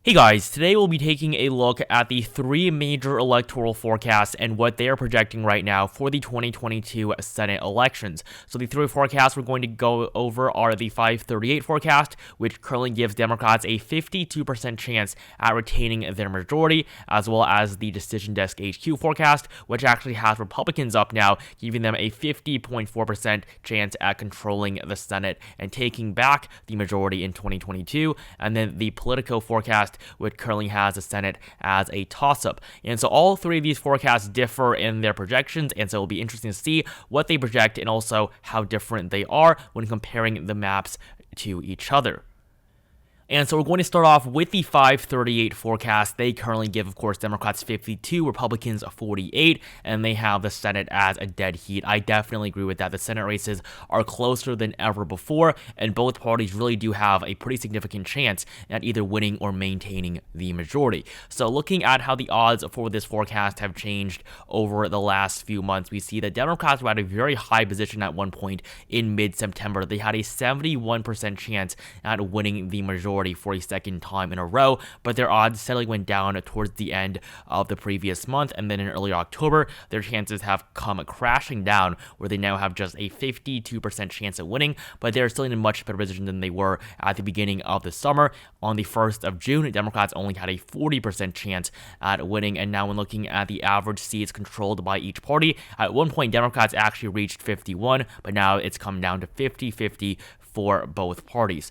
Hey guys, today we'll be taking a look at the three major electoral forecasts and what they are projecting right now for the 2022 Senate elections. So the three forecasts we're going to go over are the 538 forecast, which currently gives Democrats a 52% chance at retaining their majority, as well as the Decision Desk HQ forecast, which actually has Republicans up now, giving them a 50.4% chance at controlling the Senate and taking back the majority in 2022, and then the Politico forecast, which currently has the Senate as a toss-up. And so all three of these forecasts differ in their projections, and so it'll be interesting to see what they project and also how different they are when comparing the maps to each other. And so we're going to start off with the 538 forecast. They currently give, of course, Democrats 52, Republicans 48, and they have the Senate as a dead heat. I definitely agree with that. The Senate races are closer than ever before, and both parties really do have a pretty significant chance at either winning or maintaining the majority. So looking at how the odds for this forecast have changed over the last few months, we see that Democrats were at a very high position at one point in mid-September. They had a 71% chance at winning the majority for a second time in a row, but their odds steadily went down towards the end of the previous month, and then in early October, their chances have come crashing down, where they now have just a 52% chance at winning, but they're still in a much better position than they were at the beginning of the summer. On the 1st of June, Democrats only had a 40% chance at winning, and now when looking at the average seats controlled by each party, at one point Democrats actually reached 51, but now it's come down to 50-50 for both parties.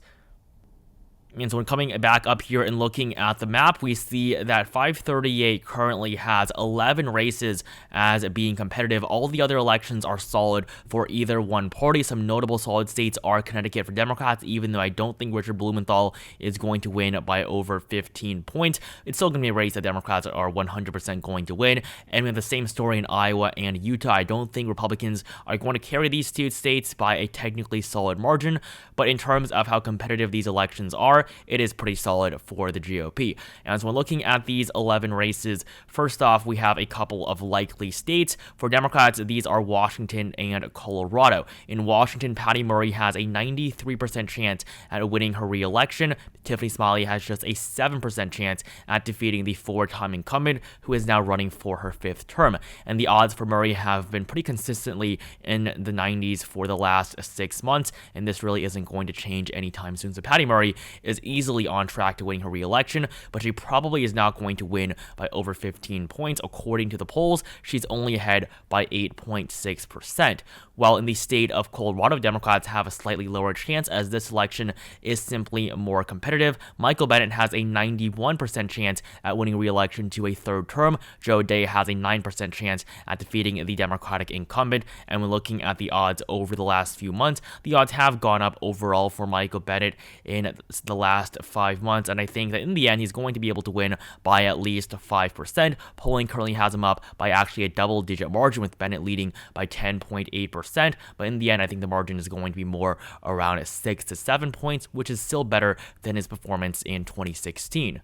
And so when coming back up here and looking at the map, we see that 538 currently has 11 races as being competitive. All the other elections are solid for either one party. Some notable solid states are Connecticut for Democrats, even though I don't think Richard Blumenthal is going to win by over 15 points. It's still going to be a race that Democrats are 100% going to win. And we have the same story in Iowa and Utah. I don't think Republicans are going to carry these two states by a technically solid margin, but in terms of how competitive these elections are, it is pretty solid for the GOP. And so when looking at these 11 races, first off, we have a couple of likely states. For Democrats, these are Washington and Colorado. In Washington, Patty Murray has a 93% chance at winning her re-election. Tiffany Smiley has just a 7% chance at defeating the four-time incumbent, who is now running for her fifth term. And the odds for Murray have been pretty consistently in the 90s for the last 6 months, and this really isn't going to change anytime soon. So Patty Murray is easily on track to winning her re-election, but she probably is not going to win by over 15 points. According to the polls, she's only ahead by 8.6%. While in the state of Colorado, Democrats have a slightly lower chance, as this election is simply more competitive. Michael Bennet has a 91% chance at winning re-election to a third term. Joe Day has a 9% chance at defeating the Democratic incumbent. And when looking at the odds over the last few months, the odds have gone up overall for Michael Bennet in the last 5 months, and I think that in the end he's going to be able to win by at least 5%. Polling currently has him up by actually a double-digit margin, with Bennet leading by 10.8%, but in the end I think the margin is going to be more around 6 to 7 points, which is still better than his performance in 2016.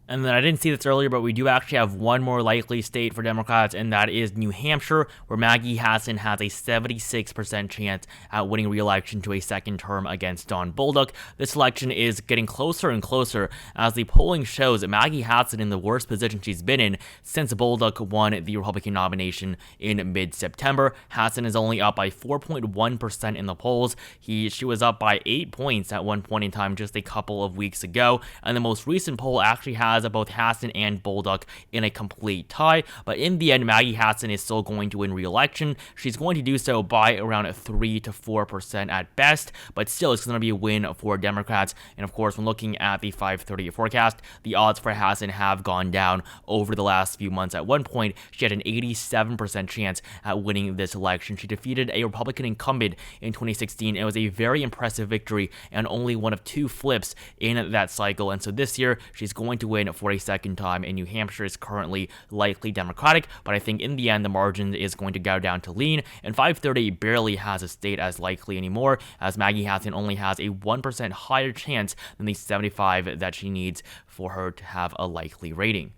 And then I didn't see this earlier, but we do actually have one more likely state for Democrats, and that is New Hampshire, where Maggie Hassan has a 76% chance at winning re-election to a second term against Don Bolduc. This election is getting closer and closer, as the polling shows that Maggie Hassan in the worst position she's been in since Bolduc won the Republican nomination in mid-September. Hassan is only up by 4.1% in the polls. She was up by 8 points at one point in time just a couple of weeks ago, and the most recent poll actually has both Hassan and Bolduc in a complete tie, but in the end, Maggie Hassan is still going to win re-election. She's going to do so by around 3 to 4% at best, but still it's going to be a win for Democrats. And of course, when looking at the 538 forecast, the odds for Hassan have gone down over the last few months. At one point, she had an 87% chance at winning this election. She defeated a Republican incumbent in 2016. It was a very impressive victory and only one of 2 flips in that cycle, and so this year she's going to win for a second time, and New Hampshire is currently likely Democratic, but I think in the end the margin is going to go down to lean, and 530 barely has a state as likely anymore, as Maggie Hassan only has a 1% higher chance than the 75 that she needs for her to have a likely rating.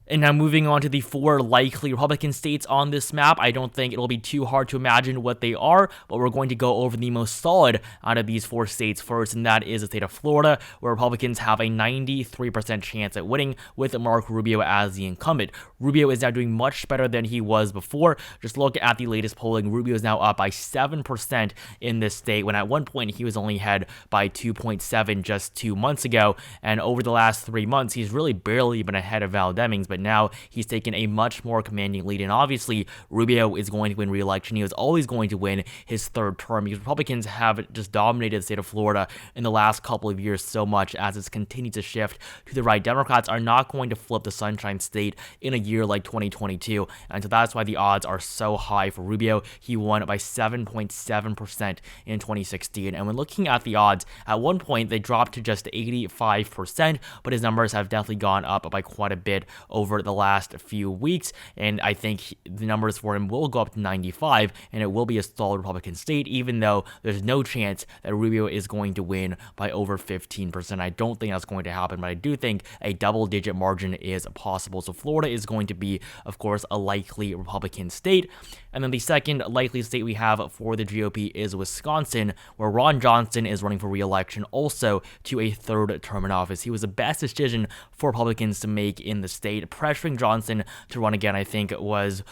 And now moving on to the 4 likely Republican states on this map, I don't think it'll be too hard to imagine what they are, but we're going to go over the most solid out of these 4 states first, and that is the state of Florida, where Republicans have a 93% chance at winning with Marco Rubio as the incumbent. Rubio is now doing much better than he was before. Just look at the latest polling. Rubio is now up by 7% in this state, when at one point he was only ahead by 2.7 just 2 months ago, and over the last 3 months, he's really barely been ahead of Val Demings, but now he's taken a much more commanding lead, and obviously Rubio is going to win re-election. He was always going to win his 3rd term because Republicans have just dominated the state of Florida in the last couple of years so much as it's continued to shift to the right. Democrats are not going to flip the Sunshine State in a year like 2022, and so that's why the odds are so high for Rubio. He won by 7.7% in 2016, and when looking at the odds, at one point they dropped to just 85%, but his numbers have definitely gone up by quite a bit over the last few weeks, and I think the numbers for him will go up to 95, and it will be a solid Republican state, even though there's no chance that Rubio is going to win by over 15%. I don't think that's going to happen, but I do think a double-digit margin is possible. So Florida is going to be, of course, a likely Republican state. And then the second likely state we have for the GOP is Wisconsin, where Ron Johnson is running for re-election, also to a 3rd term in office. He was the best decision for Republicans to make in the state. Pressuring Johnson to run again, I think, was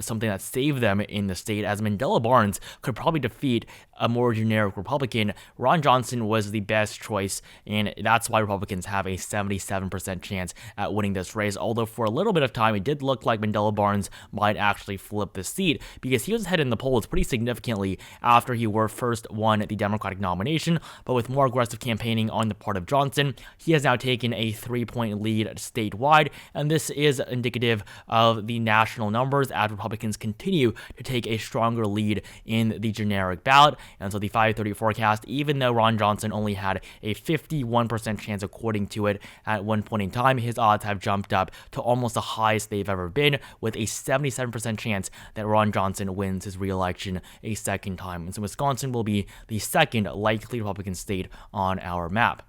something that saved them in the state, as Mandela Barnes could probably defeat a more generic Republican. Ron Johnson was the best choice, and that's why Republicans have a 77% chance at winning this race, although for a little bit of time it did look like Mandela Barnes might actually flip the seat, because he was ahead in the polls pretty significantly after he first won the Democratic nomination, but with more aggressive campaigning on the part of Johnson, he has now taken a 3-point lead statewide, and this is indicative of the national numbers as Republicans continue to take a stronger lead in the generic ballot. And so the 530 forecast, even though Ron Johnson only had a 51% chance according to it at one point in time, his odds have jumped up to almost the highest they've ever been, with a 77% chance that Ron Johnson wins his re-election a 2nd time. And so Wisconsin will be the 2nd likely Republican state on our map.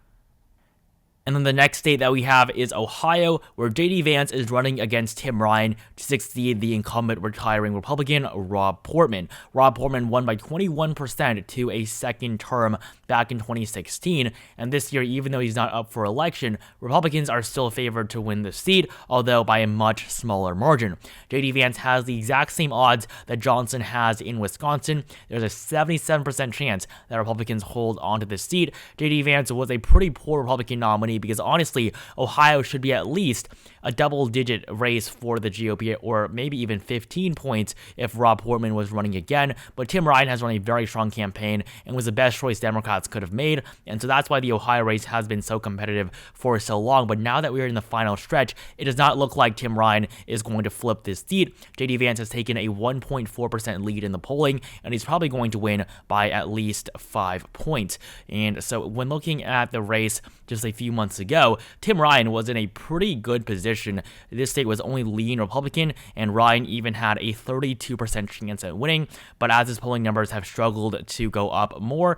And then the next state that we have is Ohio, where J.D. Vance is running against Tim Ryan to succeed the incumbent retiring Republican Rob Portman. Rob Portman won by 21% to a 2nd term back in 2016, and this year, even though he's not up for election, Republicans are still favored to win the seat, although by a much smaller margin. J.D. Vance has the exact same odds that Johnson has in Wisconsin. There's a 77% chance that Republicans hold onto the seat. J.D. Vance was a pretty poor Republican nominee, because honestly, Ohio should be at least a double-digit race for the GOP, or maybe even 15 points if Rob Portman was running again, but Tim Ryan has run a very strong campaign and was the best choice Democrats could have made, and so that's why the Ohio race has been so competitive for so long. But now that we're in the final stretch, it does not look like Tim Ryan is going to flip this seat. J.D. Vance has taken a 1.4% lead in the polling, and he's probably going to win by at least 5 points. And so when looking at the race just a few months ago, Tim Ryan was in a pretty good position. This state was only lean Republican, and Ryan even had a 32% chance at winning, but as his polling numbers have struggled to go up more,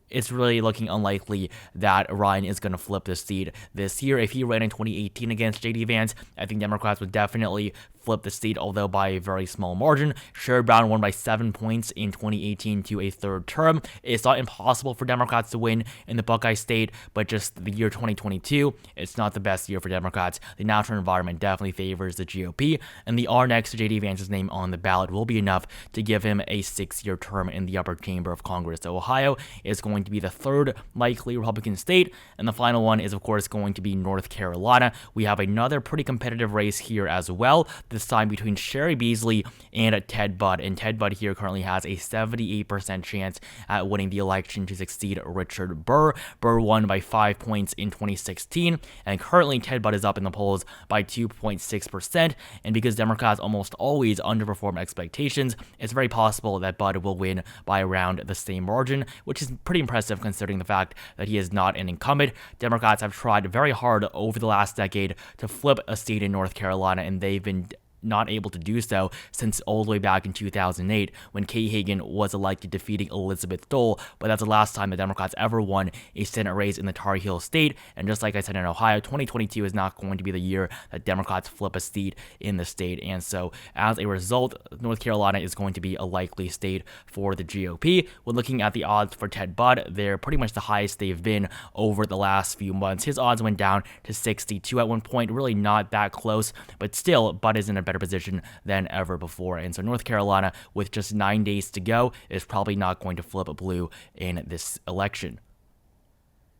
it's really looking unlikely that Ryan is going to flip this seat this year. If he ran in 2018 against J.D. Vance, I think Democrats would definitely flip the seat, although by a very small margin. Sherrod Brown won by 7 points in 2018 to a 3rd term. It's not impossible for Democrats to win in the Buckeye State, but just the year 2022, it's not the best year for Democrats. The national environment definitely favors the GOP, and the R next to J.D. Vance's name on the ballot will be enough to give him a 6-year term in the upper chamber of Congress. So Ohio is going to be the 3rd likely Republican state, and the final one is, of course, going to be North Carolina. We have another pretty competitive race here as well, this time between Sherry Beasley and Ted Budd, and Ted Budd here currently has a 78% chance at winning the election to succeed Richard Burr. Burr won by 5 points in 2016, and currently Ted Budd is up in the polls by 2.6%, and because Democrats almost always underperform expectations, it's very possible that Budd will win by around the same margin, which is pretty impressive considering the fact that he is not an incumbent. Democrats have tried very hard over the last decade to flip a state in North Carolina, and they've been not able to do so since all the way back in 2008 when Kay Hagan was elected, defeating Elizabeth Dole, but that's the last time the Democrats ever won a Senate race in the Tar Heel state. And just like I said in Ohio, 2022 is not going to be the year that Democrats flip a seat in the state, and so as a result, North Carolina is going to be a likely state for the GOP. When looking at the odds for Ted Budd, they're pretty much the highest they've been over the last few months. His odds went down to 62 at one point, really not that close, but still Budd is in a better position than ever before. And so North Carolina, with just 9 days to go, is probably not going to flip blue in this election.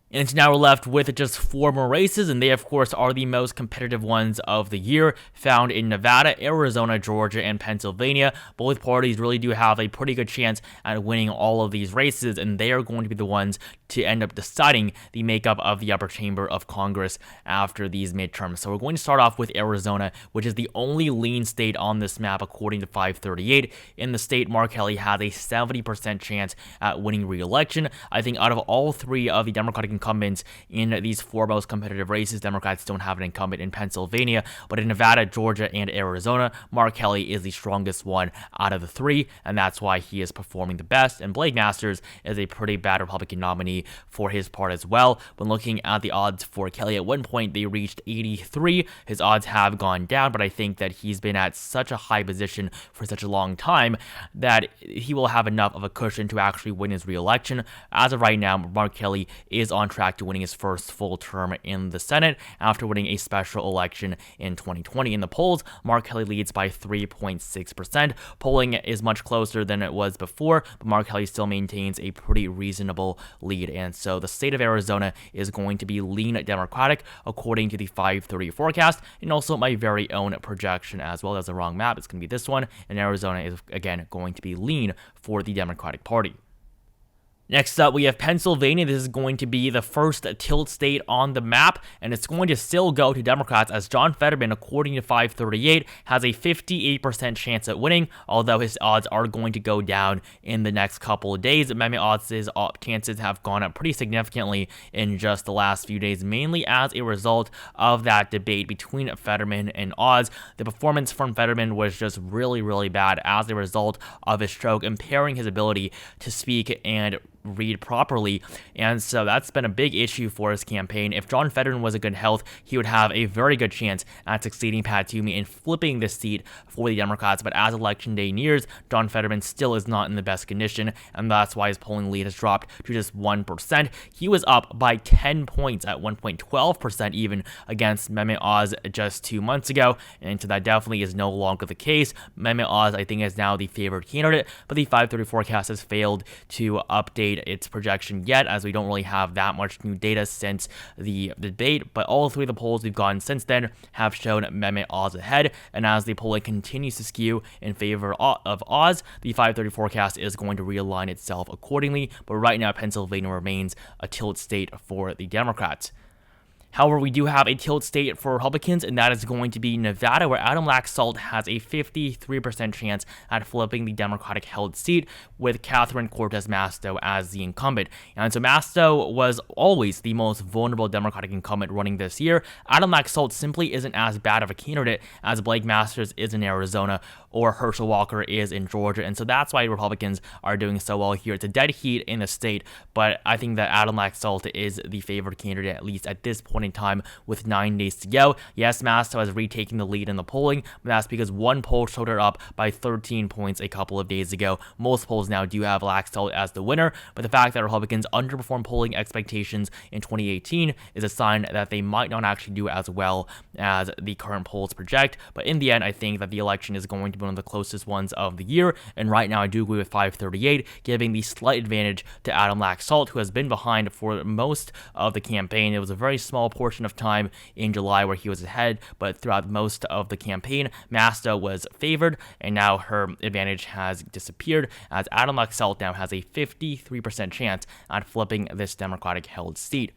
And now we're left with just 4 more races, and they, of course, are the most competitive ones of the year, found in Nevada, Arizona, Georgia, and Pennsylvania. Both parties really do have a pretty good chance at winning all of these races, and they are going to be the ones to end up deciding the makeup of the upper chamber of Congress after these midterms. So we're going to start off with Arizona, which is the only lean state on this map according to 538. In the state, Mark Kelly has a 70% chance at winning re-election. I think out of all 3 of the Democratic incumbents in these 4 most competitive races, Democrats don't have an incumbent in Pennsylvania, but in Nevada, Georgia, and Arizona, Mark Kelly is the strongest one out of the 3, and that's why he is performing the best. And Blake Masters is a pretty bad Republican nominee for his part as well. When looking at the odds for Kelly, at one point they reached 83. His odds have gone down, but I think that he's been at such a high position for such a long time that he will have enough of a cushion to actually win his re-election. As of right now, Mark Kelly is on track to winning his first full term in the Senate after winning a special election in 2020. In the polls, Mark Kelly leads by 3.6%. Polling is much closer than it was before, but Mark Kelly still maintains a pretty reasonable lead. And so the state of Arizona is going to be lean Democratic according to the 530 forecast, and also my very own projection as well. As the wrong map, it's going to be this one, and Arizona is again going to be lean for the Democratic Party. Next up, we have Pennsylvania. This is going to be the first tilt state on the map, and it's going to still go to Democrats, as John Fetterman, according to 538, has a 58% chance at winning, although his odds are going to go down in the next couple of days. Amendment odds, his chances have gone up pretty significantly in just the last few days, mainly as a result of that debate between Fetterman and Oz. The performance from Fetterman was just really, really bad as a result of his stroke, impairing his ability to speak and read properly, and so that's been a big issue for his campaign. If John Fetterman was in good health, he would have a very good chance at succeeding Pat Toomey and flipping this seat for the Democrats, but as election day nears, John Fetterman still is not in the best condition, and that's why his polling lead has dropped to just 1%. He was up by 10 points at 1.12% even against Mehmet Oz just 2 months ago, and so that definitely is no longer the case. Mehmet Oz, I think, is now the favored candidate, but the 530 forecast has failed to update its projection yet, as we don't really have that much new data since the debate, but all 3 of the polls we've gotten since then have shown Mehmet Oz ahead, and as the polling continues to skew in favor of Oz, the 530 forecast is going to realign itself accordingly, but right now Pennsylvania remains a tilt state for the Democrats. However, we do have a tilt state for Republicans, and that is going to be Nevada, where Adam Laxalt has a 53% chance at flipping the Democratic-held seat, with Catherine Cortez Masto as the incumbent. And so Masto was always the most vulnerable Democratic incumbent running this year. Adam Laxalt simply isn't as bad of a candidate as Blake Masters is in Arizona or Herschel Walker is in Georgia, and so that's why Republicans are doing so well here. It's a dead heat in the state, but I think that Adam Laxalt is the favored candidate, at least at this point in time, with 9 days to go. Yes, Masto has retaken the lead in the polling, but that's because one poll showed her up by 13 points a couple of days ago. Most polls now do have Laxalt as the winner, but the fact that Republicans underperformed polling expectations in 2018 is a sign that they might not actually do as well as the current polls project. But in the end, I think that the election is going to be one of the closest ones of the year, and right now I do agree with 538, giving the slight advantage to Adam Laxalt, who has been behind for most of the campaign. It was a very small portion of time in July where he was ahead, but throughout most of the campaign, Masto was favored, and now her advantage has disappeared, as Adam Laxalt now has a 53% chance at flipping this Democratic-held seat.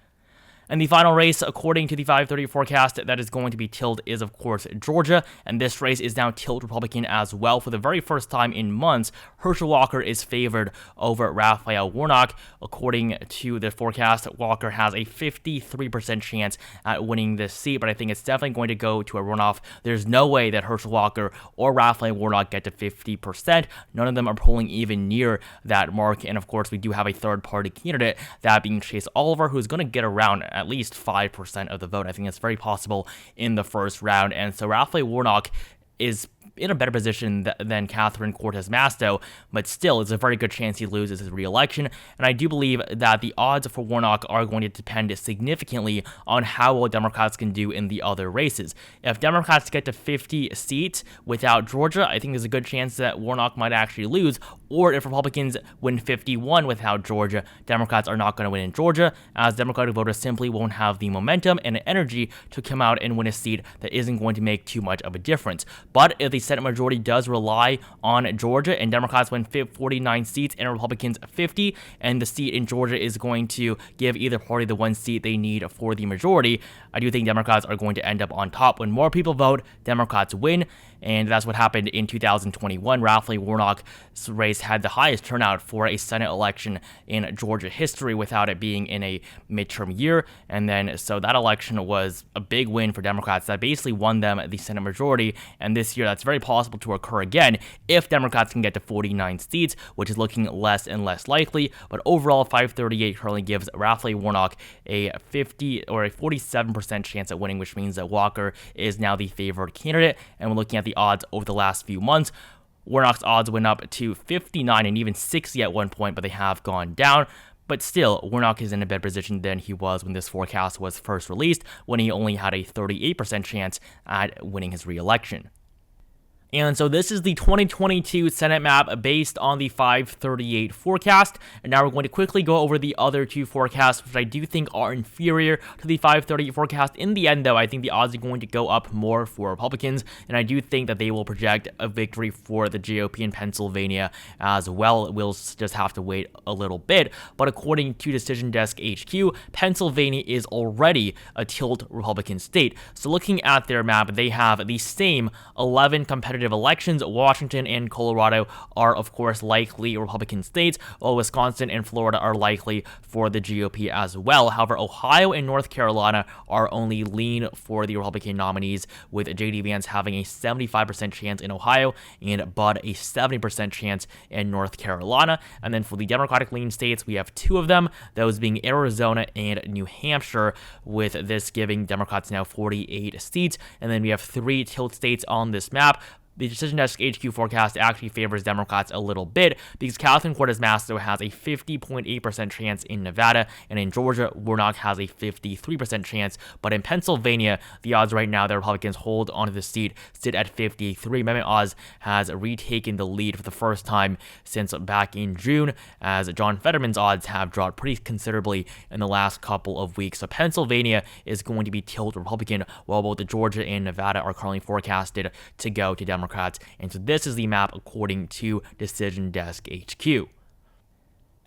And the final race, according to the 5:30 forecast, that is going to be tilt is, of course, Georgia. And this race is now tilt Republican as well. For the very first time in months, Herschel Walker is favored over Raphael Warnock. According to the forecast, Walker has a 53% chance at winning this seat, but I think it's definitely going to go to a runoff. There's no way that Herschel Walker or Raphael Warnock get to 50%. None of them are polling even near that mark. And of course, we do have a third-party candidate, that being Chase Oliver, who's going to get around at least 5% of the vote. I think it's very possible in the first round. And so Raphael Warnock is in a better position than Catherine Cortez Masto, but still, it's a very good chance he loses his re-election. And I do believe that the odds for Warnock are going to depend significantly on how well Democrats can do in the other races. If Democrats get to 50 seats without Georgia, I think there's a good chance that Warnock might actually lose. Or if Republicans win 51 without Georgia, Democrats are not going to win in Georgia, as Democratic voters simply won't have the momentum and energy to come out and win a seat that isn't going to make too much of a difference. But if the Senate majority does rely on Georgia and Democrats win 49 seats and Republicans 50, and the seat in Georgia is going to give either party the one seat they need for the majority, I do think Democrats are going to end up on top. When more people vote, Democrats win. And that's what happened in 2021. Raphael Warnock's race had the highest turnout for a Senate election in Georgia history without it being in a midterm year. And then, so that election was a big win for Democrats that basically won them the Senate majority. And this year, that's very possible to occur again if Democrats can get to 49 seats, which is looking less and less likely. But overall, 538 currently gives Raphael Warnock a 50 or a 47% chance at winning, which means that Walker is now the favored candidate. And we're looking at the odds over the last few months. Warnock's odds went up to 59 and even 60 at one point, but they have gone down. But still, Warnock is in a better position than he was when this forecast was first released, when he only had a 38% chance at winning his re-election. And so this is the 2022 Senate map based on the 538 forecast. And now we're going to quickly go over the other two forecasts, which I do think are inferior to the 538 forecast. In the end, though, I think the odds are going to go up more for Republicans. And I do think that they will project a victory for the GOP in Pennsylvania as well. We'll just have to wait a little bit. But according to Decision Desk HQ, Pennsylvania is already a tilt Republican state. So looking at their map, they have the same 11 competitive elections. Washington and Colorado are, of course, likely Republican states, while Wisconsin and Florida are likely for the GOP as well. However, Ohio and North Carolina are only lean for the Republican nominees, with J.D. Vance having a 75% chance in Ohio and Bud a 70% chance in North Carolina. And then for the Democratic lean states, we have two of them, those being Arizona and New Hampshire, with this giving Democrats now 48 seats. And then we have three tilt states on this map. The Decision Desk HQ forecast actually favors Democrats a little bit because Catherine Cortez Masto has a 50.8% chance in Nevada, and in Georgia, Warnock has a 53% chance. But in Pennsylvania, the odds right now that Republicans hold onto the seat sit at 53. Mehmet Oz has retaken the lead for the first time since back in June, as John Fetterman's odds have dropped pretty considerably in the last couple of weeks. So Pennsylvania is going to be tilt Republican, while both Georgia and Nevada are currently forecasted to go to Democrats. And so this is the map according to Decision Desk HQ.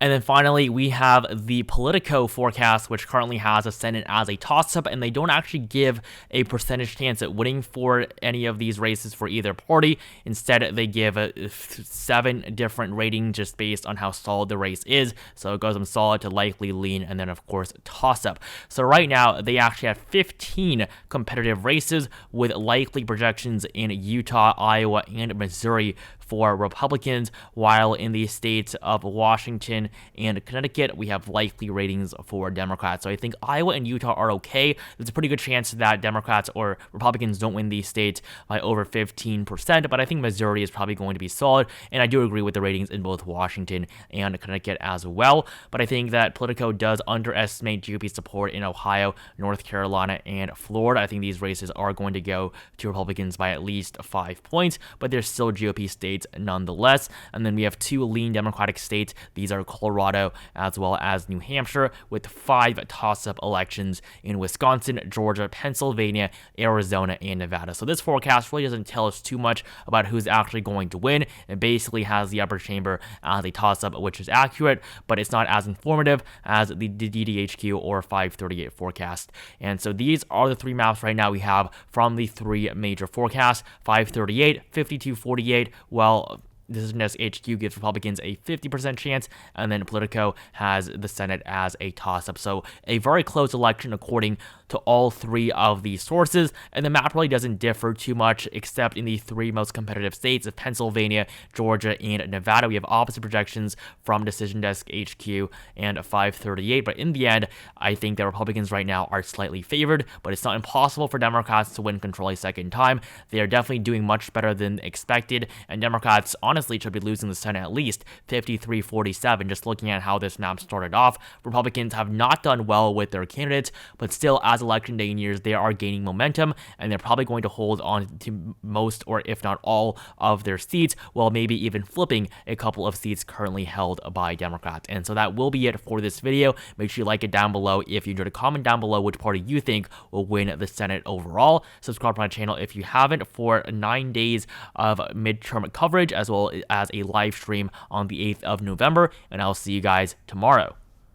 And then finally, we have the Politico forecast, which currently has the Senate as a toss-up, and they don't actually give a percentage chance at winning for any of these races for either party. Instead, they give 7 different ratings just based on how solid the race is. So it goes from solid to likely, lean, and then, of course, toss-up. So right now, they actually have 15 competitive races with likely projections in Utah, Iowa, and Missouri for Republicans, while in the states of Washington and Connecticut, we have likely ratings for Democrats. So I think Iowa and Utah are okay. There's a pretty good chance that Democrats or Republicans don't win these states by over 15%, but I think Missouri is probably going to be solid, and I do agree with the ratings in both Washington and Connecticut as well. But I think that Politico does underestimate GOP support in Ohio, North Carolina, and Florida. I think these races are going to go to Republicans by at least 5 points, but there's still GOP states states nonetheless. And then we have 2 lean Democratic states. These are Colorado as well as New Hampshire, with 5 toss-up elections in Wisconsin, Georgia, Pennsylvania, Arizona, and Nevada. So this forecast really doesn't tell us too much about who's actually going to win. It basically has the upper chamber as a toss-up, which is accurate, but it's not as informative as the DDHQ or 538 forecast. And so these are the 3 maps right now we have from the 3 major forecasts. 538, 5248, well, Decision Desk HQ gives Republicans a 50% chance, and then Politico has the Senate as a toss-up. So a very close election according to all 3 of these sources, and the map really doesn't differ too much except in the 3 most competitive states of Pennsylvania, Georgia, and Nevada. We have opposite projections from Decision Desk HQ and 538, but in the end, I think that Republicans right now are slightly favored, but it's not impossible for Democrats to win control a second time. They are definitely doing much better than expected, and Democrats honestly should be losing the Senate at least 53-47, just looking at how this map started off. Republicans have not done well with their candidates, but still, as election day nears, they are gaining momentum, and they're probably going to hold on to most, or if not all, of their seats, while maybe even flipping a couple of seats currently held by Democrats. And so that will be it for this video. Make sure you like it down below if you enjoyed. Comment down below which party you think will win the Senate overall. Subscribe to my channel if you haven't for 9 days of midterm coverage, as well as a live stream on the 8th of November, and I'll see you guys tomorrow.